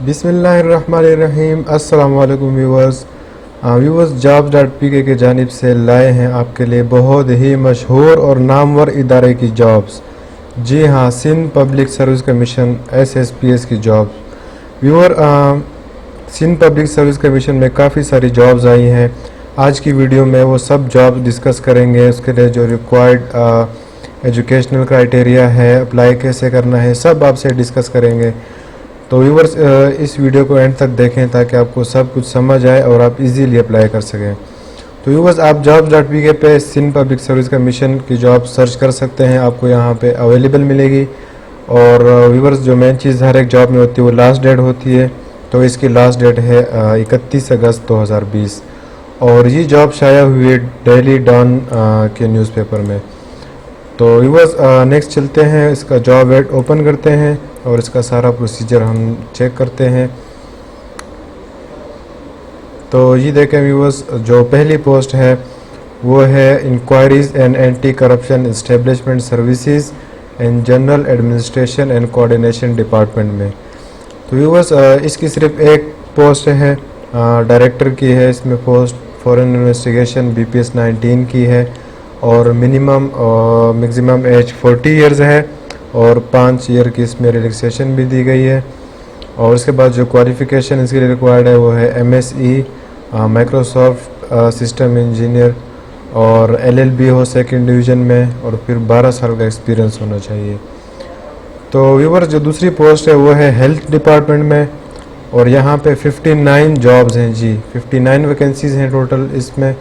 बिस्मिल्लाहिर्रहमानिर्रहीम। अस्सलाम वालेकुम व्यूवर्स jobs.pk की जानिब से लाए हैं आपके लिए बहुत ही मशहूर और नामवर इदारे की जॉब्स। जी हाँ, Sindh public service commission SSPS की job. Viewer, Sindh public service commission में काफ़ी सारी जॉब्स आई हैं। आज की वीडियो में वो सब जॉब्स डिस्कस करेंगे। उसके लिए जो रिक्वायर्ड एजुकेशनल क्राइटेरिया है, अप्लाई कैसे करना है, सब आपसे डिस्कस करेंगे। तो व्यूवर्स, इस वीडियो को एंड तक देखें ताकि आपको सब कुछ समझ आए और आप इजीली अप्लाई कर सकें। तो व्यूवर्स, आप jobs.pk पे सिंध पब्लिक सर्विस कमीशन की जॉब सर्च कर सकते हैं, आपको यहाँ पे अवेलेबल मिलेगी। और व्यूवर्स, जो मेन चीज़ हर एक जॉब में होती है वो लास्ट डेट होती है। तो इसकी लास्ट डेट है 31 अगस्त 2020 और ये जॉब शाया हुई है डेली डॉन के न्यूज़पेपर में। तो व्यूवर्स, नेक्स्ट चलते हैं, इसका जॉब एड ओपन करते हैं और इसका सारा प्रोसीजर हम चेक करते हैं। तो ये देखें व्यूवर्स, जो पहली पोस्ट है वो है inquiries and anti corruption establishment services and general administration and coordination department में। तो व्यूवर्स, इसकी सिर्फ एक पोस्ट है, डायरेक्टर की है। इसमें पोस्ट फॉरेन इन्वेस्टिगेशन BPS 19 की है और मैक्सिमम एज 40 इयर्स है और 5 ईयर की इसमें रिलैक्सेशन भी दी गई है। और उसके बाद जो क्वालिफ़िकेशन इसके लिए रिक्वायर्ड है वो है MSE माइक्रोसॉफ्ट सिस्टम इंजीनियर और LLB हो सेकंड डिवीज़न में और फिर 12 साल का एक्सपीरियंस होना चाहिए। तो व्यूवर, जो दूसरी पोस्ट है वो है हेल्थ डिपार्टमेंट में और यहाँ पे 59 जॉब्स हैं। जी 59 वैकेंसीज़ हैं टोटल इसमें।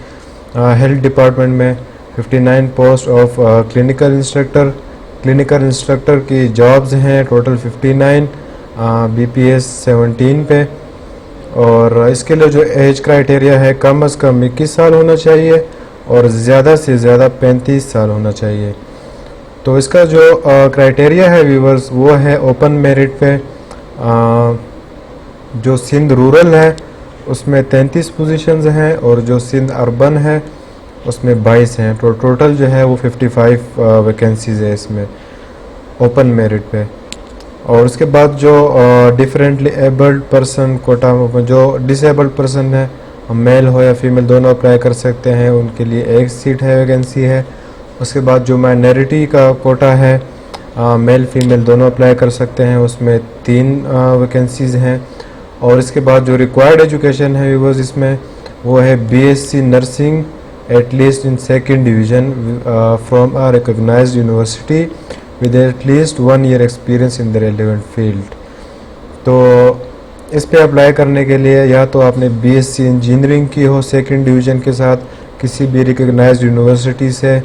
हेल्थ डिपार्टमेंट में 59 पोस्ट ऑफ क्लिनिकल इंस्ट्रक्टर की जॉब्स हैं टोटल 59 BPS 17 पे। और इसके लिए जो एज क्राइटेरिया है कम से कम 21 साल होना चाहिए और ज़्यादा से ज़्यादा 35 साल होना चाहिए। तो इसका जो क्राइटेरिया है व्यूवर्स वो है ओपन मेरिट पे। जो सिंध रूरल है उसमें 33 पोजीशंस हैं और जो सिंध अर्बन है उसमें 22 हैं। तो टोटल जो है वो 55 वैकेंसीज़ है इसमें ओपन मेरिट पे। और उसके बाद जो डिफरेंटली एबल्ड पर्सन कोटा, जो डिसेबल्ड पर्सन है, मेल हो या फीमेल दोनों अप्लाई कर सकते हैं, उनके लिए एक सीट है, वैकेंसी है। उसके बाद जो माइनॉरिटी का कोटा है, मेल फीमेल दोनों अप्लाई कर सकते हैं, उसमें 3 वैकेंसीज़ हैं। और इसके बाद जो रिक्वायर्ड एजुकेशन है व्यूअर्स इसमें वो है BSc nursing at least in second division from a recognised university with at least 1 year experience in the relevant field. तो इस पे अप्लाई करने के लिए या तो आपने BSc इंजीनियरिंग की हो सेकंड डिवीज़न के साथ किसी भी रिकॉग्नाइज्ड यूनिवर्सिटी से,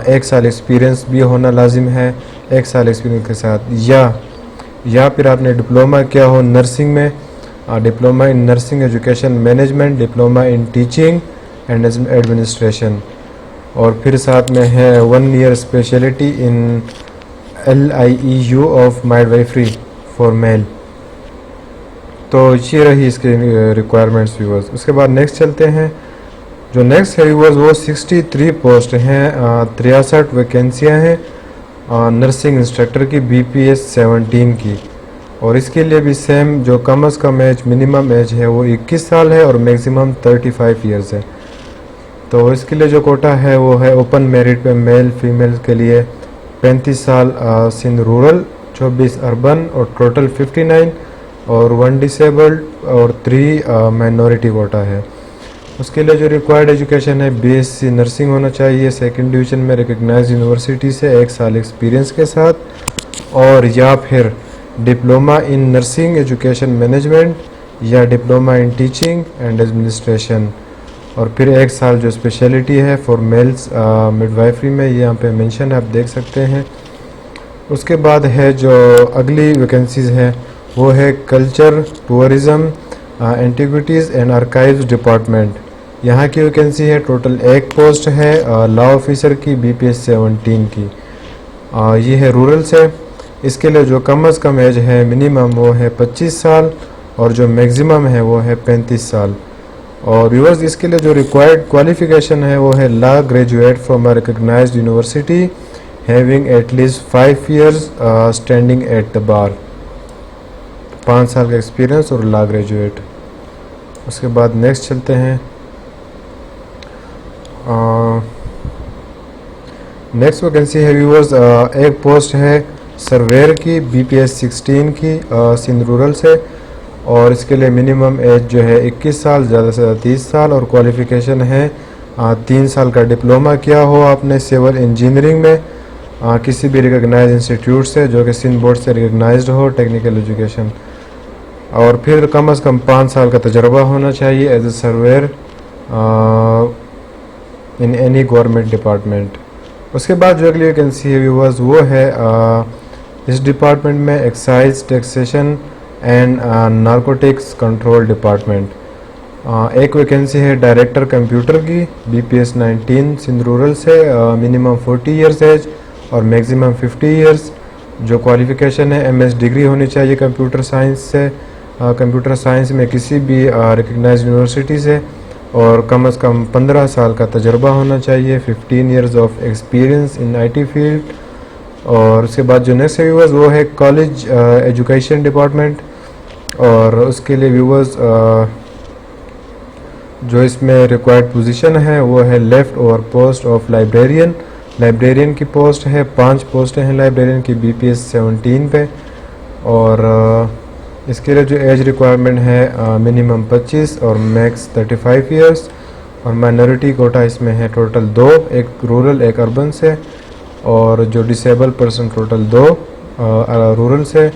1 साल एक्सपीरियंस भी होना लाजिम है 1 साल एक्सपीरियंस के साथ, या फिर आपने डिप्लोमा किया हो नर्सिंग में, diploma in nursing education management, diploma in teaching and administration. और फिर साथ में है 1 year speciality in LIEU of midwifery for male. तो ये रही इसके रिक्वायरमेंट्स व्यूवर्स। उसके बाद नेक्स्ट चलते हैं। जो नेक्स्ट है व्यूवर्स वो 63 पोस्ट हैं, 63 वैकेंसियाँ हैं नर्सिंग इंस्ट्रक्टर की BPS 17 की। और इसके लिए भी सेम, जो कम से कम एज मिनिमम एज है वो 21 साल है और मैक्सिमम 35 इयर्स है। तो इसके लिए जो कोटा है वो है ओपन मेरिट पे मेल फीमेल के लिए 35 साल सिंध रूरल, 24 अर्बन और टोटल 59 और 1 डिसेबल्ड और 3 माइनॉरिटी कोटा है। उसके लिए जो रिक्वायर्ड एजुकेशन है BSc नर्सिंग होना चाहिए सेकंड डिवीज़न में रिकॉग्नाइज्ड यूनिवर्सिटी से 1 साल एक्सपीरियंस के साथ, और या फिर diploma in nursing education management या diploma in teaching and administration. और फिर 1 साल जो स्पेशलिटी है फॉर मेल्स मिडवाइफरी में, ये यहाँ पे मेंशन है, आप देख सकते हैं। उसके बाद है जो अगली वैकेंसीज़ है वो है culture tourism antiquities and archives department. यहाँ की वैकेंसी है टोटल 1 पोस्ट है लॉ ऑफिसर की BPS 17 की। ये है रूरल से। इसके लिए जो कम से कम एज है मिनिमम वो है 25 साल और जो मैक्सिमम है वो है 35 साल। और व्यूअर्स, इसके लिए जो रिक्वायर्ड क्वालिफिकेशन है वो है law graduate from a recognised university having at least 5 years standing at the bar. 5 साल का एक्सपीरियंस और लॉ ग्रेजुएट। उसके बाद नेक्स्ट चलते हैं। नेक्स्ट वैकेंसी है व्यूअर्स, एक पोस्ट है सर्वेयर की BPS 16 की सिंध रूरल से, और इसके लिए मिनिमम एज जो है 21 साल, ज़्यादा से ज़्यादा 30 साल, और क्वालिफ़िकेशन है 3 साल का डिप्लोमा किया हो आपने सिविल इंजीनियरिंग में किसी भी रिकॉग्नाइज्ड इंस्टीट्यूट से, जो कि सिंध बोर्ड से रिकॉग्नाइज्ड हो टेक्निकल एजुकेशन, और फिर कम से कम 5 साल का तजर्बा होना चाहिए as a surveyor in any government department. उसके बाद जो अगली वैकेंसी है व्यूअर्स वो है इस डिपार्टमेंट में excise taxation and narcotics control department. एक वैकेंसी है डायरेक्टर कंप्यूटर की BPS 19 सिंध रूरल से, मिनिमम 40 इयर्स एज और मैक्सिमम 50 इयर्स। जो क्वालिफ़िकेशन है MS डिग्री होनी चाहिए कंप्यूटर साइंस से, कंप्यूटर साइंस में किसी भी रिकग्नाइज्ड यूनिवर्सिटी से, और कम से कम 15 साल का तजर्बा होना चाहिए, 15 years of experience in IT field. और उसके बाद जो नेक्स्ट है व्यूवर्स वो है कॉलेज एजुकेशन डिपार्टमेंट, और उसके लिए व्यूवर्स जो इसमें रिक्वायर्ड पोजीशन है वो है left over post of librarian. Librarian की पोस्ट है, 5 पोस्टें हैं लाइब्रेरियन की BPS 17 पे, और इसके लिए जो एज रिक्वायरमेंट है मिनिमम 25 और मैक्स 35 इयर्स, और माइनॉरिटी कोटा इसमें है टोटल 2, एक रूरल एक अर्बन से, और जो डिसेबल पर्सन टोटल 2 रूरल से,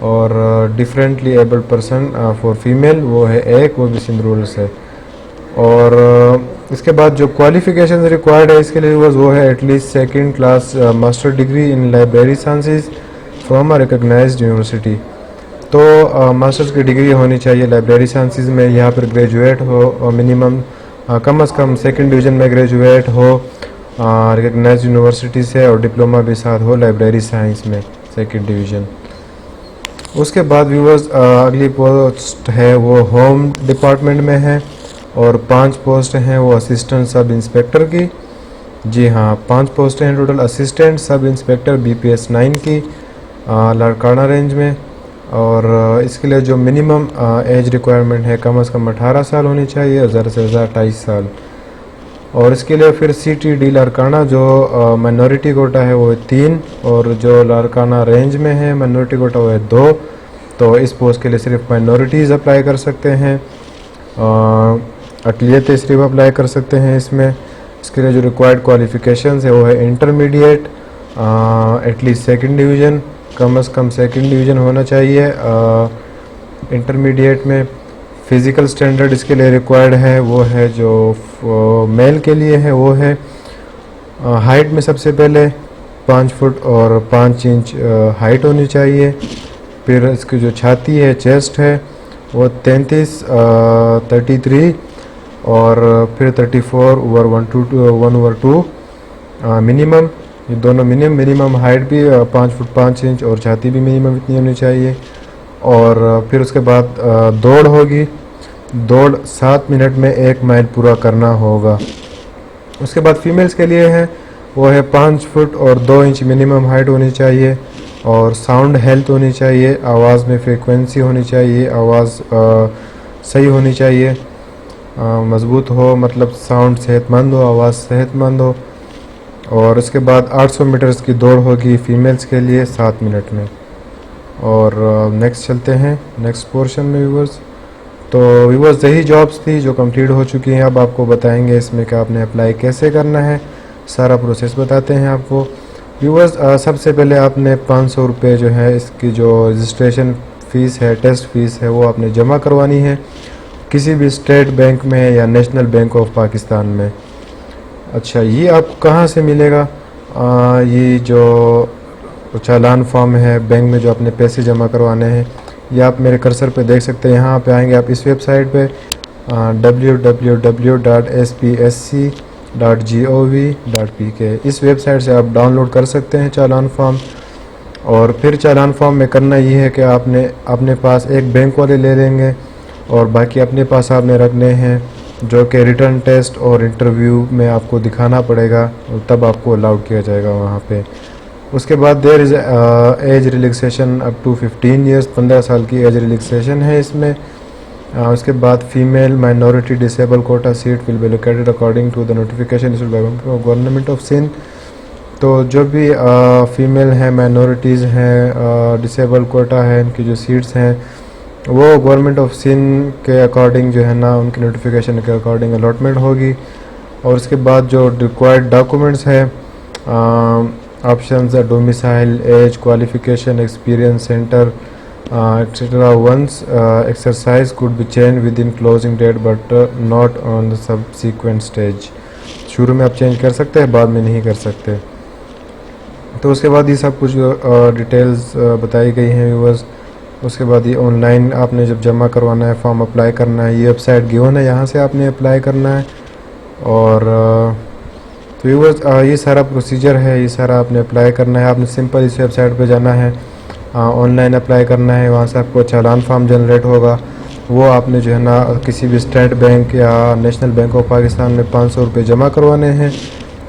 और differently abled person for female वो है एक, वो भी सिंध रूरल से। और इसके बाद जो क्वालिफ़िकेशन रिक्वायर्ड है इसके लिए वो है at least second class master degree in library sciences from a recognised university. तो मास्टर्स की डिग्री होनी चाहिए लाइब्रेरी साइंसेज में, यहाँ पर ग्रेजुएट हो, और मिनिमम कम से कम सेकंड डिवीज़न में ग्रेजुएट हो रिकग्नाइज्ड यूनिवर्सिटी से, और डिप्लोमा भी साथ हो लाइब्रेरी साइंस में सेकंड डिवीज़न। उसके बाद व्यूअर्स अगली पोस्ट है वो होम डिपार्टमेंट में है, और 5 पोस्ट हैं वो असिस्टेंट सब इंस्पेक्टर की। जी हाँ, 5 पोस्टें हैं total assistant sub inspector BPS 9 की लाड़काना रेंज में, और इसके लिए जो मिनिमम एज रिक्वायरमेंट है कम से कम 18 साल होनी चाहिए और ज़्यादा से ज़्यादा 28 साल। और इसके लिए फिर CTD लाड़काना जो माइनॉरिटी कोटा है वो है 3, और जो लाड़काना रेंज में है माइनॉरिटी कोटा वो है 2। तो इस पोस्ट के लिए सिर्फ माइनॉरिटीज़ अप्लाई कर सकते हैं, अक़लियतें सिर्फ अप्लाई कर सकते हैं इसमें। इसके लिए जो रिक्वायर्ड क्वालिफ़िकेशंस है वो है इंटरमीडिएट एटलीस्ट सेकंड डिवीज़न, कम से कम सेकंड डिवीज़न होना चाहिए इंटरमीडिएट में। फ़िज़िकल स्टैंडर्ड इसके लिए रिक्वायर्ड है वो है जो मेल के लिए है वो है हाइट में सबसे पहले 5 फुट और 5 इंच हाइट होनी चाहिए। फिर इसकी जो छाती है चेस्ट है वो 33 और फिर 34/1/2 मिनिमम, ये दोनों मिनिमम हाइट भी 5 फुट 5 इंच और छाती भी मिनिमम इतनी होनी चाहिए। और फिर उसके बाद दौड़ होगी, दौड़ 7 मिनट में 1 माइल पूरा करना होगा। उसके बाद फीमेल्स के लिए है वो है 5 फुट और 2 इंच मिनिमम हाइट होनी चाहिए, और साउंड हेल्थ होनी चाहिए, आवाज़ में फ्रीक्वेंसी होनी चाहिए, आवाज़ सही होनी चाहिए, मज़बूत हो, मतलब साउंड सेहतमंद हो, आवाज़ सेहतमंद हो। और उसके बाद 800 मीटर्स की दौड़ होगी फीमेल्स के लिए 7 मिनट में। और नेक्स्ट चलते हैं नेक्स्ट पोर्शन में व्यूवर्स। तो व्यूवर्स यही जॉब्स थी जो कंप्लीट हो चुकी हैं। अब आपको बताएंगे इसमें कि आपने अप्लाई कैसे करना है, सारा प्रोसेस बताते हैं आपको व्यूवर्स। सबसे पहले आपने 500 रुपये जो है इसकी जो रजिस्ट्रेशन फ़ीस है, टेस्ट फ़ीस है, वो आपने जमा करवानी है किसी भी स्टेट बैंक में या नेशनल बैंक ऑफ पाकिस्तान में। अच्छा, ये आपको कहाँ से मिलेगा? ये जो चालान फॉर्म है बैंक में जो आपने पैसे जमा करवाने हैं, ये आप मेरे कर्सर पे देख सकते हैं। यहाँ पे आएंगे आप इस वेबसाइट पे www.spsc.gov.pk, इस वेबसाइट से आप डाउनलोड कर सकते हैं चालान फॉर्म। और फिर चालान फॉर्म में करना ये है कि आपने अपने पास एक बैंक वाले ले लेंगे और बाकी अपने पास आपने रखने हैं, जो कि रिटर्न टेस्ट और इंटरव्यू में आपको दिखाना पड़ेगा, और तब आपको अलाउड किया जाएगा वहाँ पे। उसके बाद there is age relaxation up to 15 years, 15 साल की एज रिलैक्सेशन है इसमें। उसके बाद female minority disable quota seat will be located according to the notification issued by government of Sindh. तो जो भी फीमेल हैं, माइनॉरिटीज़ हैं, डिसेबल कोटा है, इनकी जो सीट्स हैं वो गवर्नमेंट ऑफ सिंध के अकॉर्डिंग जो है ना, उनकी नोटिफिकेशन के अकॉर्डिंग अलॉटमेंट होगी। और उसके बाद जो रिक्वायर्ड डॉक्यूमेंट्स है, ऑप्शंस है domicile, age, qualification, experience, centre etcetera. Once exercise could be change within closing date but not on the subsequent stage. शुरू में आप चेंज कर सकते हैं, बाद में नहीं कर सकते। तो उसके बाद ये सब कुछ डिटेल्स बताई गई हैं व्यूअर्स। उसके बाद ये ऑनलाइन आपने जब जमा करवाना है, फॉर्म अप्लाई करना है, ये वेबसाइट गिवन है, यहाँ से आपने अप्लाई करना है। और तो व्यूअर्स ये सारा प्रोसीजर है, ये सारा आपने अप्लाई करना है। आपने सिंपल इस वेबसाइट पे जाना है, ऑनलाइन अप्लाई करना है। वहाँ से आपको चालान फॉर्म जनरेट होगा, वो आपने जो है ना किसी भी स्टेट बैंक या नेशनल बैंक ऑफ पाकिस्तान में 500 रुपये जमा करवाने हैं।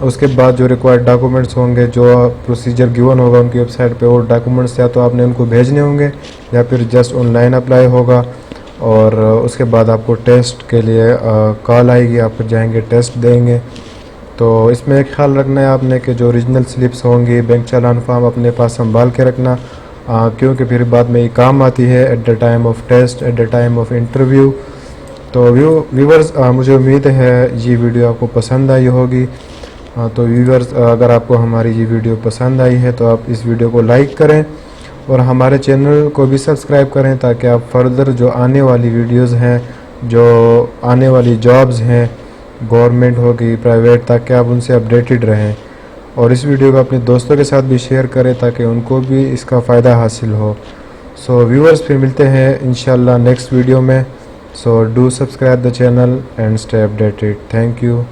उसके बाद जो रिक्वायर्ड डॉक्यूमेंट्स होंगे, जो प्रोसीजर गिवन होगा उनकी वेबसाइट पे, वो डॉक्यूमेंट्स या तो आपने उनको भेजने होंगे या फिर जस्ट ऑनलाइन अप्लाई होगा। और उसके बाद आपको टेस्ट के लिए कॉल आएगी, आप फिर जाएंगे टेस्ट देंगे। तो इसमें एक ख्याल रखना है आपने कि जो ओरिजिनल स्लिप्स होंगी, बैंक चालान फॉर्म अपने पास संभाल के रखना, क्योंकि फिर बाद में ये काम आती है at the time of test, at the time of interview. तो व्यूवर्स मुझे उम्मीद है ये वीडियो आपको पसंद आई होगी। तो व्यूवर्स अगर आपको हमारी ये वीडियो पसंद आई है तो आप इस वीडियो को लाइक करें और हमारे चैनल को भी सब्सक्राइब करें, ताकि आप फर्दर जो आने वाली वीडियोस हैं, जो आने वाली जॉब्स हैं, गवर्नमेंट होगी, प्राइवेट, ताकि आप उनसे अपडेटेड रहें। और इस वीडियो को अपने दोस्तों के साथ भी शेयर करें ताकि उनको भी इसका फ़ायदा हासिल हो। सो व्यूवर्स फिर मिलते हैं इंशाल्लाह नेक्स्ट वीडियो में। So do subscribe the channel and stay updated. Thank you.